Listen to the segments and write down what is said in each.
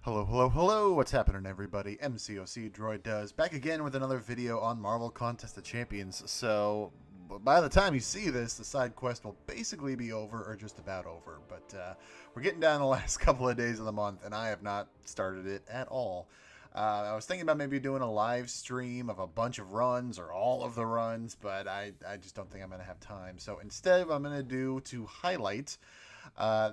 Hello, hello, hello, what's happening everybody? MCOC Droid does, back again with another video on Marvel Contest of Champions. So, by the time you see this, the side quest will basically be over, or just about over. But we're getting down the last couple of days of the month, and I have not started it at all. I was thinking about maybe doing a live stream of a bunch of runs, or all of the runs, but I just don't think I'm going to have time. So instead, what I'm going to do to highlight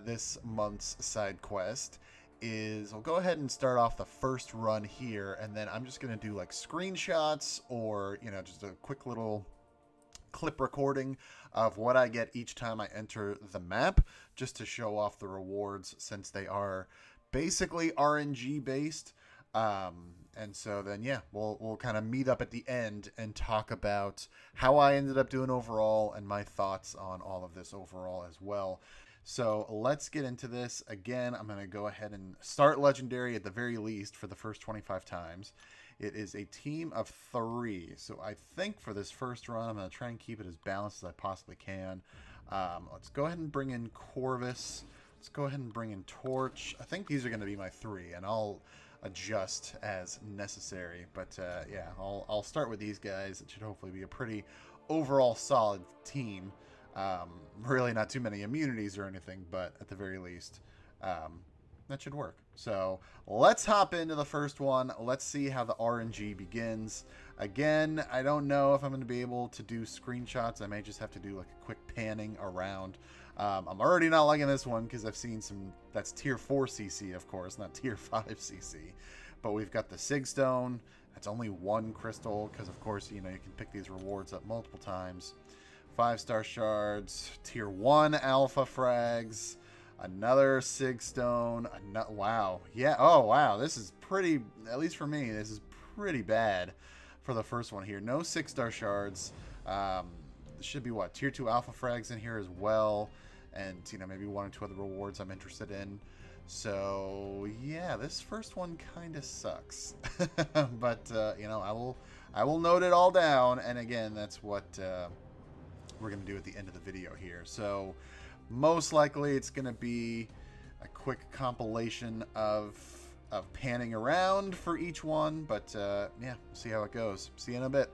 this month's side quest is I'll go ahead and start off the first run here, and then I'm just going to do like screenshots or, you know, just a quick little clip recording of what I get each time I enter the map, just to show off the rewards since they are basically RNG based. And so then, yeah, we'll kind of meet up at the end and talk about how I ended up doing overall and my thoughts on all of this overall as well. So let's get into this. Again, I'm going to go ahead and start Legendary at the very least for the first 25 times. It is a team of 3. So I think for this first run, I'm going to try and keep it as balanced as I possibly can. Let's go ahead and bring in Corvus. Let's go ahead and bring in Torch. I think these are going to be my 3, and I'll adjust as necessary. But yeah, I'll start with these guys. It should hopefully be a pretty overall solid team. Really not too many immunities or anything, but at the very least, that should work. So let's hop into the first one. Let's see how the RNG begins. Again, I don't know if I'm going to be able to do screenshots. I may just have to do like a quick panning around. I'm already not liking this one because I've seen some, that's tier 4 CC, of course, not tier 5 CC. But we've got the Sigstone. That's only 1 crystal because, of course, you know, you can pick these rewards up multiple times. 5-star shards, tier 1 alpha frags, another Sigstone, wow, yeah, oh wow, this is pretty, at least for me, this is pretty bad for the first one here. No 6-star shards. Should be what, tier 2 alpha frags in here as well, and you know, maybe 1 or 2 other rewards I'm interested in. So yeah, this first one kind of sucks. But you know, I will note it all down, and again, that's what we're going to do at the end of the video here. So most likely it's going to be a quick compilation of panning around for each one, but yeah, we'll see how it goes. See you in a bit.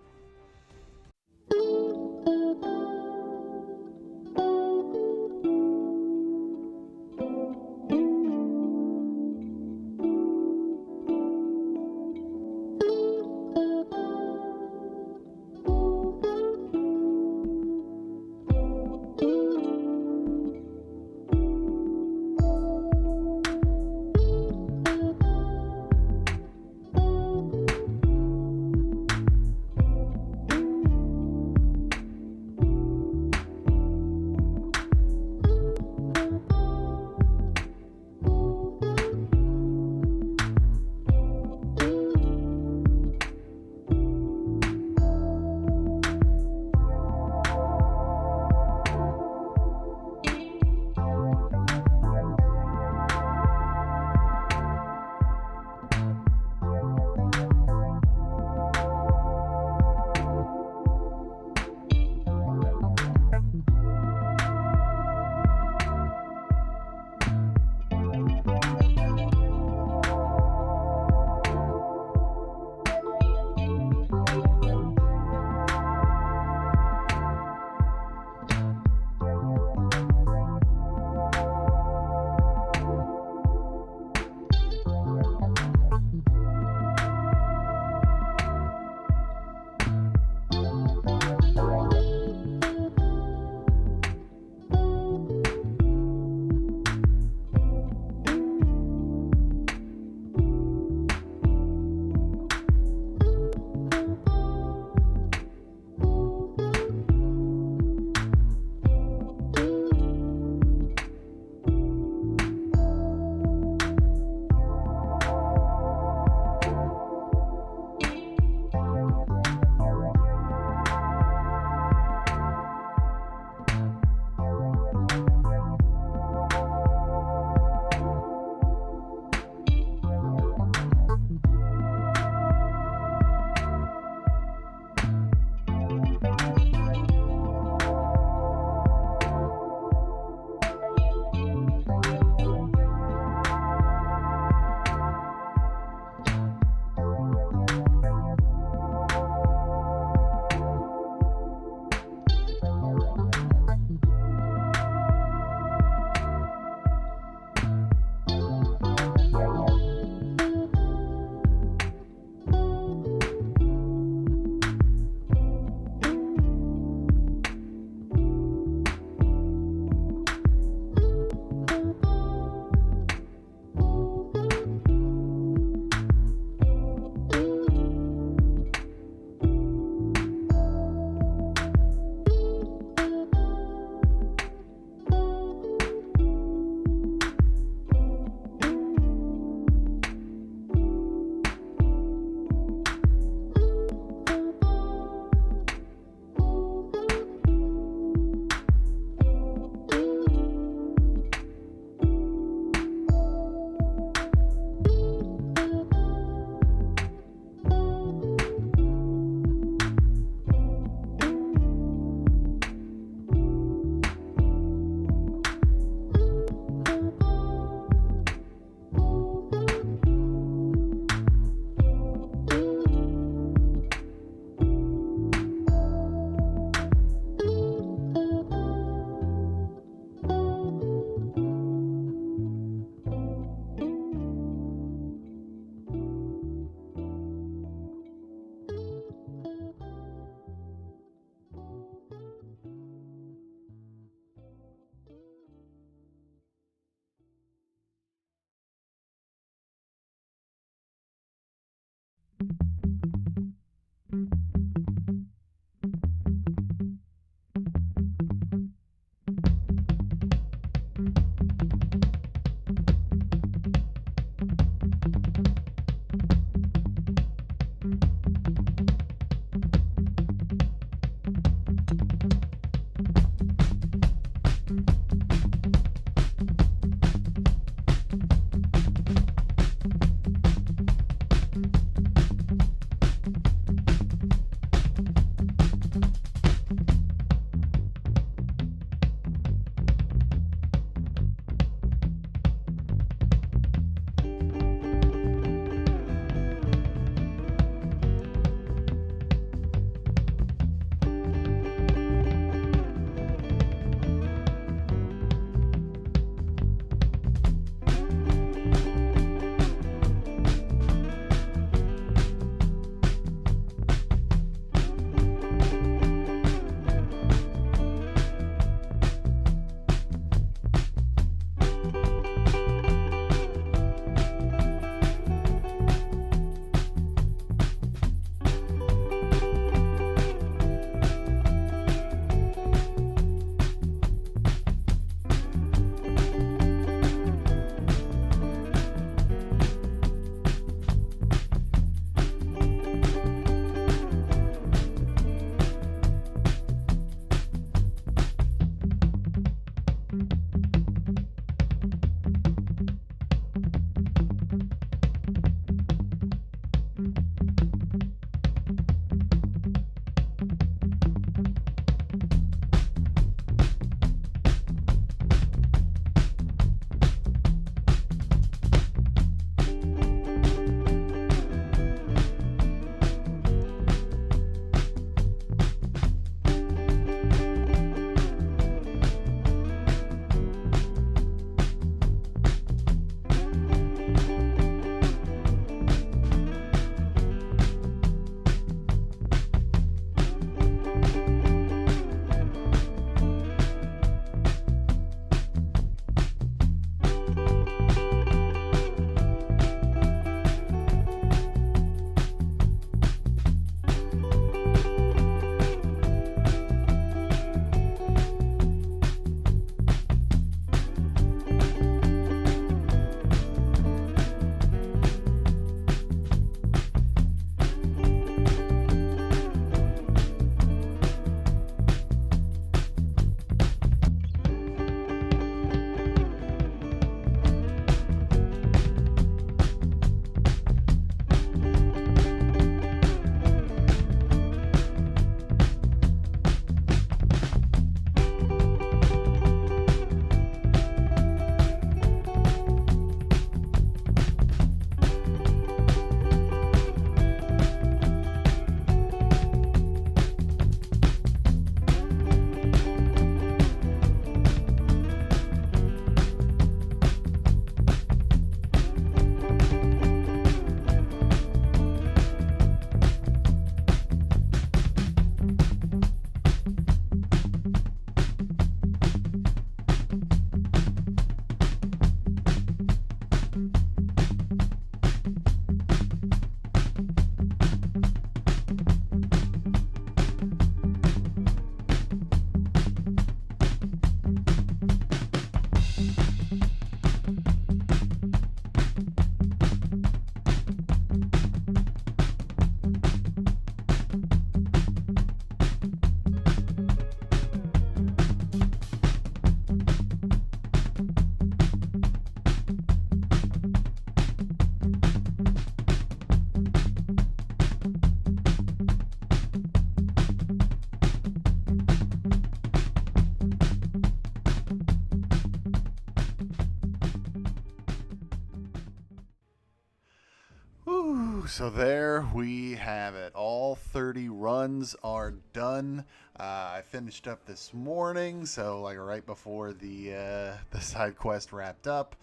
So there we have it. All 30 runs are done. I finished up this morning, so like right before the side quest wrapped up.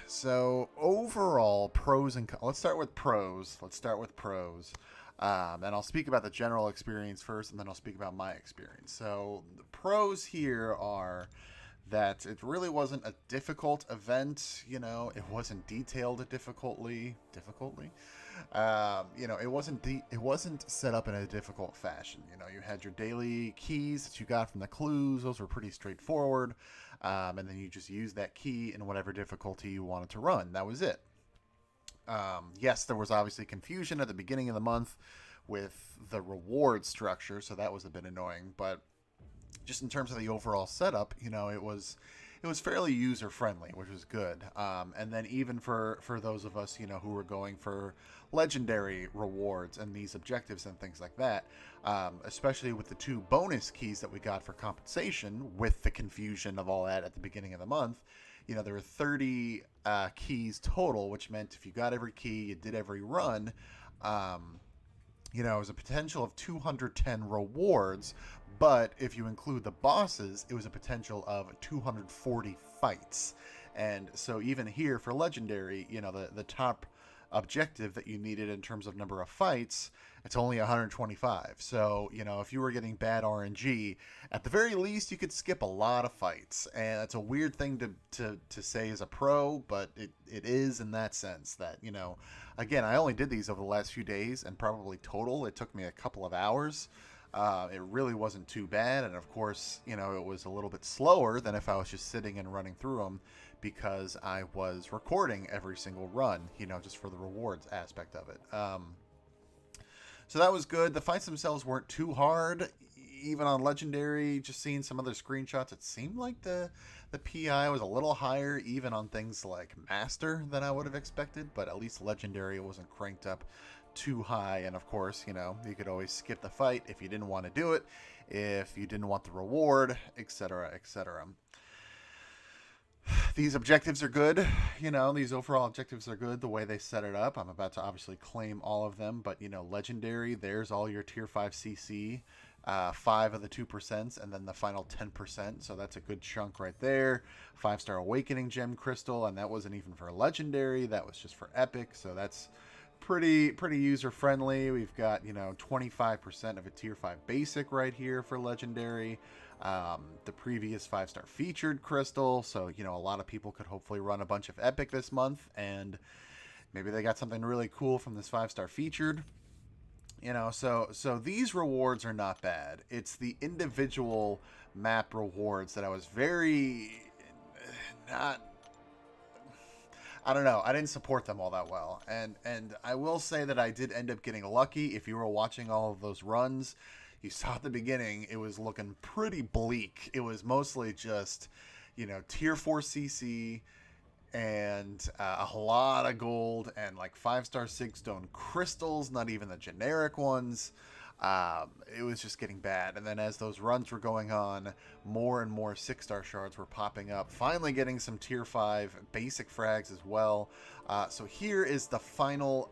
So overall, pros and cons. Let's start with pros. And I'll speak about the general experience first, and then I'll speak about my experience. So the pros here are that it really wasn't a difficult event. You know, it wasn't detailed difficultly. It wasn't set up in a difficult fashion. You had your daily keys that you got from the clues; those were pretty straightforward, and then you just used that key in whatever difficulty you wanted to run. That was it. Yes, there was obviously confusion at the beginning of the month with the reward structure, so that was a bit annoying. But just in terms of the overall setup, it was fairly user friendly, which was good. And then even for those of us, who were going for legendary rewards and these objectives and things like that, especially with the 2 bonus keys that we got for compensation, with the confusion of all that at the beginning of the month. There were 30 keys total, which meant if you got every key, you did every run. It was a potential of 210 rewards, but if you include the bosses, it was a potential of 240 fights. And so even here for Legendary, the top objective that you needed in terms of number of fights, it's only 125. So, if you were getting bad RNG, at the very least, you could skip a lot of fights. And that's a weird thing to say as a pro, but it is in that sense that, again, I only did these over the last few days, and probably total, it took me a couple of hours. It really wasn't too bad, and of course, it was a little bit slower than if I was just sitting and running through them, because I was recording every single run, just for the rewards aspect of it. So that was good. The fights themselves weren't too hard, even on Legendary. Just seeing some other screenshots, it seemed like the PI was a little higher, even on things like Master, than I would have expected, but at least Legendary wasn't cranked up too high. And of course, you could always skip the fight if you didn't want to do it, if you didn't want the reward, etc., etc. These objectives are good. These overall objectives are good the way they set it up. I'm about to obviously claim all of them, but Legendary, there's all your tier 5 CC, 5 of the 2%, and then the final 10%. So that's a good chunk right there. 5-star Awakening Gem Crystal, and that wasn't even for Legendary. That was just for Epic. So that's pretty user friendly. We've got 25% of a tier 5 basic right here for Legendary. The previous 5-star featured crystal, so a lot of people could hopefully run a bunch of Epic this month, and maybe they got something really cool from this 5-star featured. So these rewards are not bad. It's the individual map rewards that I was very not. I don't know. I didn't support them all that well. And I will say that I did end up getting lucky. If you were watching all of those runs, you saw at the beginning, it was looking pretty bleak. It was mostly just, tier 4 CC and a lot of gold and like 5-star Sigstone crystals, not even the generic ones. It was just getting bad. And then as those runs were going on, more and more 6-star shards were popping up, finally getting some tier 5 basic frags as well. So here is the final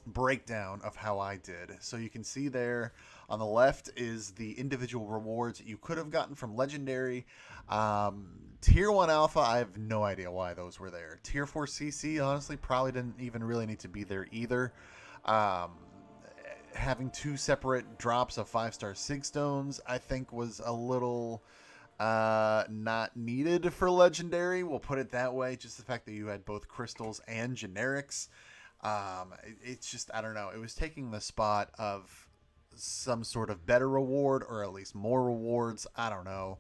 breakdown of how I did. So you can see there on the left is the individual rewards that you could have gotten from Legendary. Tier 1 Alpha, I have no idea why those were there. Tier 4 CC, honestly, probably didn't even really need to be there either. Having 2 separate drops of 5-star Sigstones, I think, was a little not needed for Legendary. We'll put it that way. Just the fact that you had both crystals and generics. It's just, I don't know. It was taking the spot of some sort of better reward, or at least more rewards. I don't know.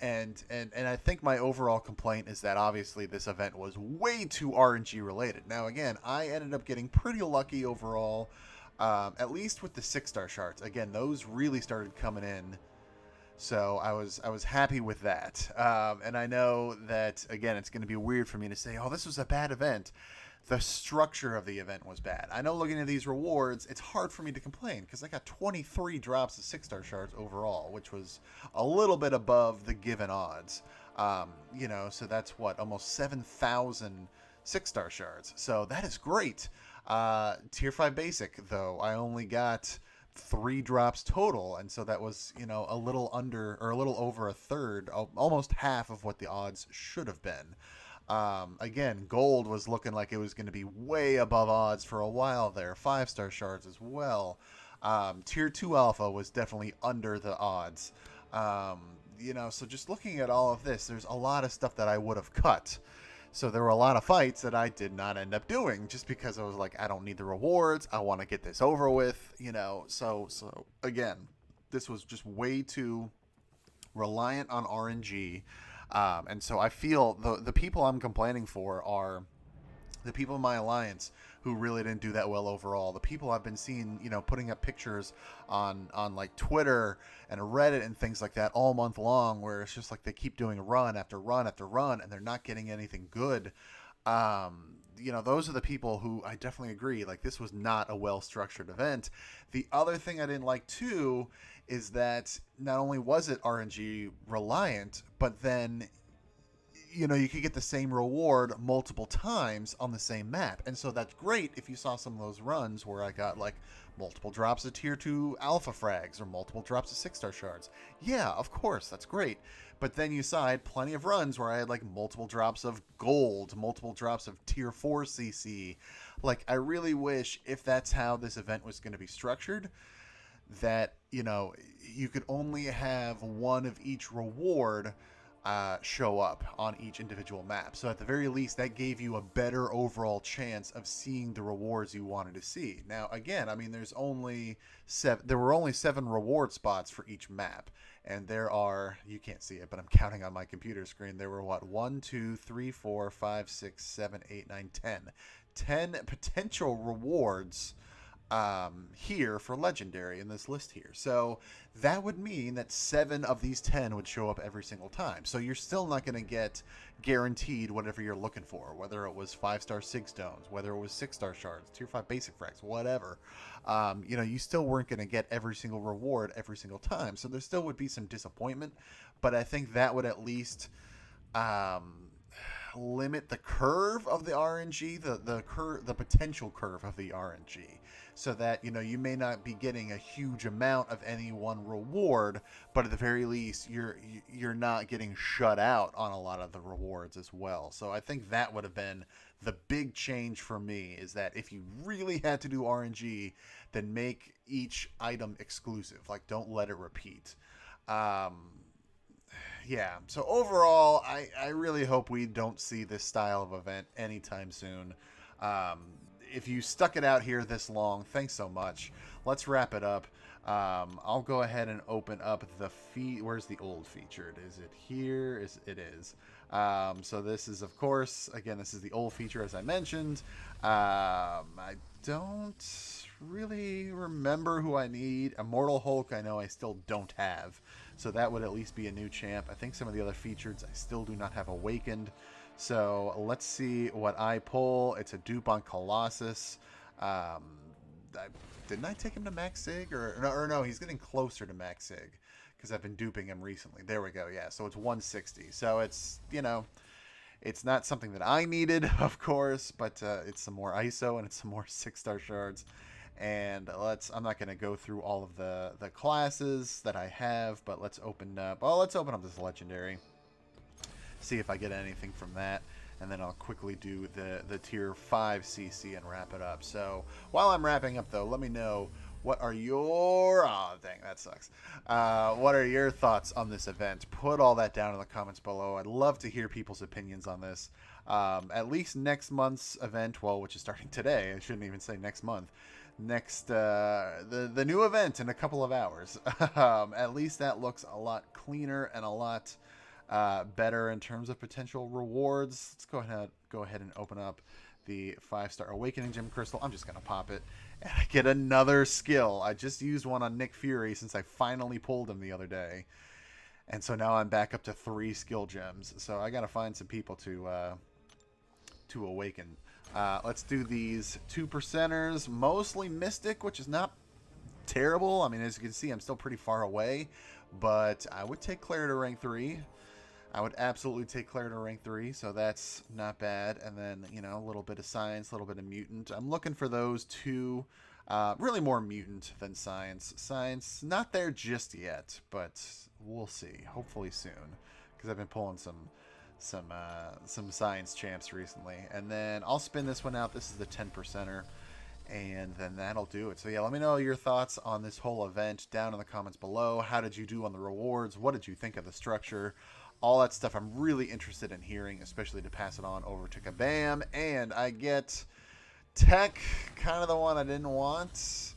And I think my overall complaint is that obviously this event was way too RNG related. Now, again, I ended up getting pretty lucky overall, at least with the 6-star shards. Again, those really started coming in, so I was happy with that. And I know that, again, it's going to be weird for me to say, oh, this was a bad event. The structure of the event was bad. I know looking at these rewards, it's hard for me to complain because I got 23 drops of 6-star shards overall, which was a little bit above the given odds. So that's what, almost 7,000 6-star shards. So that is great. Tier 5 basic, though, I only got 3 drops total, and so that was, a little under, or a little over a third, almost half of what the odds should have been. Again, gold was looking like it was going to be way above odds for a while there. 5-star shards as well. Tier 2 alpha was definitely under the odds. So just looking at all of this, there's a lot of stuff that I would have cut. So there were a lot of fights that I did not end up doing just because I was like, I don't need the rewards. I want to get this over with, you know. So again, this was just way too reliant on RNG. And so I feel the people I'm complaining for are the people in my alliance who really didn't do that well overall. The people I've been seeing, you know, putting up pictures on like Twitter and Reddit and things like that all month long, where it's just like they keep doing run after run after run, and they're not getting anything good. You know, those are the people who I definitely agree. Like, this was not a well structured event. The other thing I didn't like too is that not only was it RNG reliant, but then, you know, you could get the same reward multiple times on the same map. And so that's great if you saw some of those runs where I got like multiple drops of tier 2 alpha frags or multiple drops of 6-star shards. Yeah, of course, that's great. But then you saw I had plenty of runs where I had like multiple drops of gold, multiple drops of tier 4 CC. Like, I really wish, if that's how this event was going to be structured, that, you know, you could only have one of each reward show up on each individual map. So at the very least, that gave you a better overall chance of seeing the rewards you wanted to see. Now, again, I mean, there were only 7 reward spots for each map. And there are, you can't see it, but I'm counting on my computer screen. There were what, 1, 2, 3, 4, 5, 6, 7, 8, 9, 10. 10 potential rewards here for legendary in this list here. So that would mean that 7 of these 10 would show up every single time. So you're still not going to get guaranteed whatever you're looking for, whether it was 5-star sig stones, whether it was 6-star shards, tier 5 basic frags, whatever. You know, you still weren't going to get every single reward every single time. So there still would be some disappointment, but I think that would at least limit the curve of the RNG, the potential curve of the RNG, so that, you know, you may not be getting a huge amount of any one reward, but at the very least you're not getting shut out on a lot of the rewards as well. So I think that would have been the big change for me, is that if you really had to do RNG, then make each item exclusive. Like, don't let it repeat. Yeah, so overall, I really hope we don't see this style of event anytime soon. If you stuck it out here this long, thanks so much. Let's wrap it up. I'll go ahead and open up the where's the old featured? Is it here? It is. So this is, of course, again, this is the old feature, as I mentioned. I don't really remember who I need. Immortal Hulk, I know I still don't have. So that would at least be a new champ. I think some of the other features I still do not have awakened. So let's see what I pull. It's a dupe on Colossus. Didn't I take him to max sig? Or no, he's getting closer to max sig because I've been duping him recently. There we go. Yeah, so it's 160. So it's, you know, it's not something that I needed, of course, but it's some more ISO and it's some more 6-star shards. And I'm not going to go through all of the classes that I have, but let's open up this legendary, see if I get anything from that, and then I'll quickly do the tier 5 CC and wrap it up. So while I'm wrapping up though, let me know, what are your, oh dang, that sucks. What are your thoughts on this event? Put all that down in the comments below. I'd love to hear people's opinions on this. At least next month's event, well, which is starting today, I shouldn't even say next month. Next, the new event in a couple of hours. At least that looks a lot cleaner and a lot better in terms of potential rewards. Let's go ahead and open up the 5-star Awakening Gem Crystal. I'm just gonna pop it, and I get another skill. I just used one on Nick Fury since I finally pulled him the other day, and so now I'm back up to 3 skill gems. So I gotta find some people to awaken. Let's do these 2%ers, mostly Mystic, which is not terrible. I mean, as you can see, I'm still pretty far away, but I would take Claire to rank 3. I would absolutely take Claire to rank 3, so that's not bad. And then, you know, a little bit of Science, a little bit of Mutant. I'm looking for those two, really more Mutant than Science. Science, not there just yet, but we'll see. Hopefully soon, because I've been pulling some Science champs recently. And then I'll spin this one out. This is the 10%er, and then that'll do it. So yeah, let me know your thoughts on this whole event down in the comments below. How did you do on the rewards? What did you think of the structure? All that stuff I'm really interested in hearing, especially to pass it on over to Kabam. And I get Tech, kind of the one I didn't want.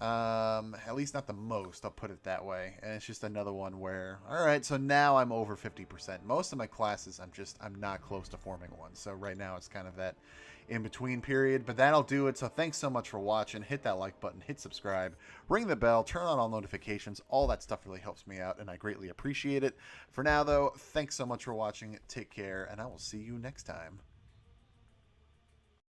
At least not the most, I'll put it that way. And it's just another one where, all right, so now I'm over 50%. Most of my classes, I'm not close to forming one. So right now it's kind of that in-between period, but that'll do it. So thanks so much for watching. Hit that like button, hit subscribe, ring the bell, turn on all notifications. All that stuff really helps me out, and I greatly appreciate it. For now, though, thanks so much for watching. Take care, and I will see you next time.